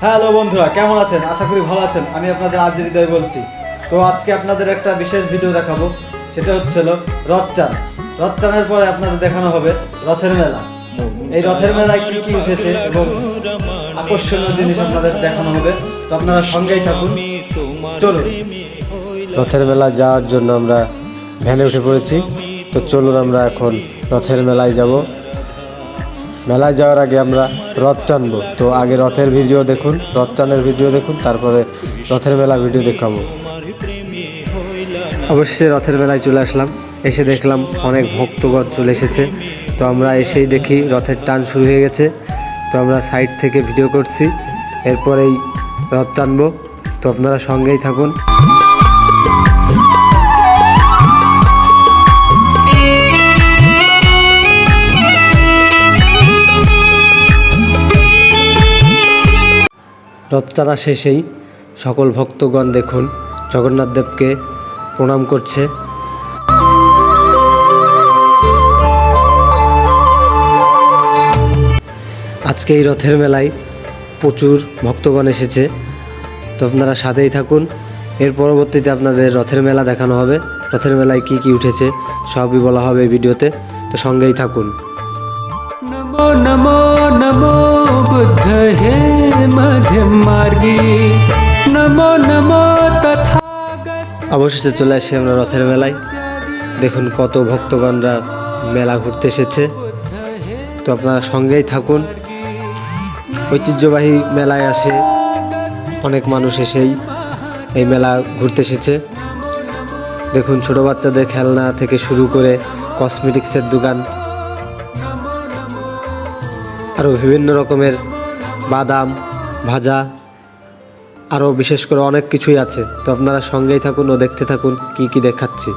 Hello বন্ধুরা, কেমন আছেন? আশা করি ভালো আছেন। আমি আপনাদের আরজে হৃদয় বলছি। তো আজকে আপনাদের একটা বিশেষ ভিডিও দেখাবো, সেটা হচ্ছিল রথটান। রথটানের পরে আপনাদের দেখানো হবে রথের মেলা। এই রথের মেলায় কি কি উঠেছে এবং আকর্ষণীয় জিনিস আপনাদের দেখানো হবে। তো আপনারা সঙ্গেই থাকুন, চলুন। রথের মেলা যাওয়ার জন্য আমরা ভ্যানে উঠে পড়েছি। তো চলুন আমরা এখন রথের মেলায় যাব। মেলায় যাওয়ার আগে আমরা রথ টানবো। তো আগে রথের ভিডিও দেখুন, রথ টানের ভিডিও দেখুন, তারপরে রথের মেলা ভিডিও দেখাবো। অবশ্যই রথের মেলায় চলে আসলাম, এসে দেখলাম অনেক ভক্তগণ চলে এসেছে। তো আমরা এসেই দেখি রথের টান শুরু হয়ে গেছে। তো আমরা সাইড থেকে ভিডিও করছি, এরপরেই রথ টানবো। তো আপনারা সঙ্গেই থাকুন। রথ টানা শেষেই সকল ভক্তগণ দেখুন জগন্নাথ দেবকে প্রণাম করছে। আজকে এই রথের মেলায় প্রচুর ভক্তগণ এসেছে। তো আপনারা সাথেই থাকুন, এর পরবর্তীতে আপনাদের রথের মেলা দেখানো হবে। রথের মেলায় কি কি উঠেছে সবই বলা হবে এই ভিডিওতে। তো সঙ্গেই থাকুন। নমো নমো নমো বুদ্ধ হে মধ্যম মার্গী, নমো নমো তথাগত। অবশেষে চলে আসি আমরা রথের মেলায়। দেখুন কত ভক্তগণরা মেলা ঘুরতে এসেছে। তো আপনারা সঙ্গেই থাকুন। ঐতিহ্যবাহী মেলায় আসে অনেক মানুষ, এসেই এই মেলা ঘুরতে এসেছে। দেখুন ছোট বাচ্চাদের খেলনা থেকে শুরু করে কসমেটিক্সের দোকান, আরও বিভিন্ন রকমের বাদাম ভাজা, আরও বিশেষ করে অনেক কিছুই আছে। তো আপনারা সঙ্গেই থাকুন ও দেখতে থাকুন কি কি দেখাচ্ছি।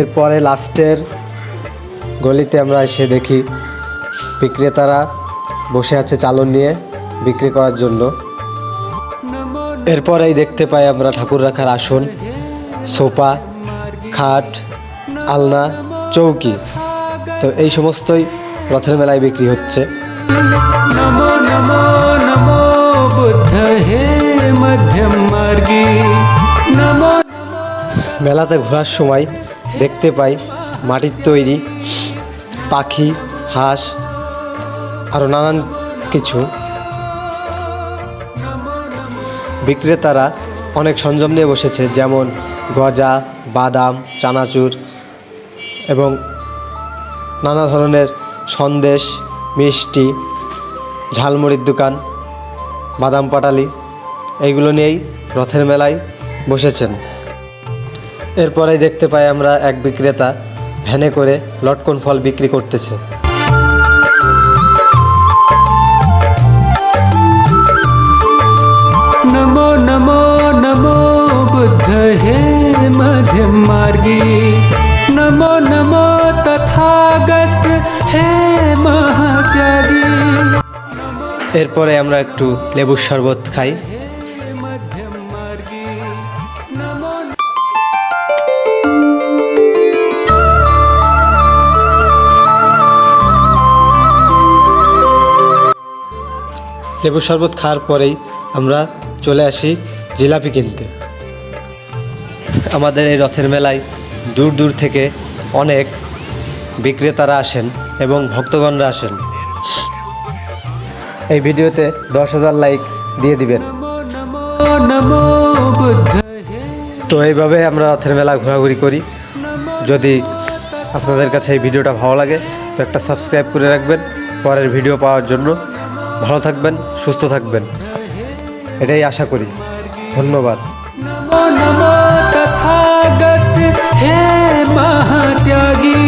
এরপরে লাস্টের গলিতে আমরা এসে দেখি বিক্রেতারা বসে আছে চালন নিয়ে বিক্রি করার জন্য। এরপরেই দেখতে পাই আমরা ঠাকুর রাখার আসন, সোফা, খাট, আলনা, চৌকি। তো এই সমস্তই রথের মেলায় বিক্রি হচ্ছে। নমো নমো নমো বুদ্ধ হে মধ্যম মার্গী, নমো। মেলাতে ঘোরার সময় দেখতে পাই মাটির তৈরি পাখি, হাঁস, আরও নানান কিছু। বিক্রেতারা অনেক সরঞ্জাম নিয়ে বসেছে, যেমন গজা, বাদাম, চানাচুর এবং নানা ধরনের সন্দেশ, মিষ্টি, ঝালমুড়ির দোকান, বাদাম পাটালি, এইগুলো নিয়েই রথের মেলায় বসেছেন। এরপরেই দেখতে পাই আমরা এক বিক্রেতা ভ্যানে করে লটকন ফল বিক্রি করতেছে। নমো নমো নমো বুদ্ধ হে মধ্যম মার্গী, নমো নমো তথাগত হে মহাত্যাগী। এরপরে আমরা একটু লেবুর শরবত খাই। মধ্যম মার্গী, নমো। লেবুর শরবত খাওয়ার পরেই আমরা চলে আসি জিলাপি কিনতে। আমাদের এই রথের মেলায় দূর দূর থেকে অনেক বিক্রেতারা আসেন এবং ভক্তগণরা আসেন। এই ভিডিওতে 10,000 লাইক দিয়ে দিবেন। নমো নমো বুদ্ধ হে। তো এইভাবে আমরা রথের মেলা ঘোরাঘুরি করি। যদি আপনাদের কাছে এই ভিডিওটা ভালো লাগে তো একটা সাবস্ক্রাইব করে রাখবেন পরের ভিডিও পাওয়ার জন্য। ভালো থাকবেন, সুস্থ থাকবেন, এটাই আশা করি। ধন্যবাদ। নমো নমো তথাগত হে মহাত্যাগী।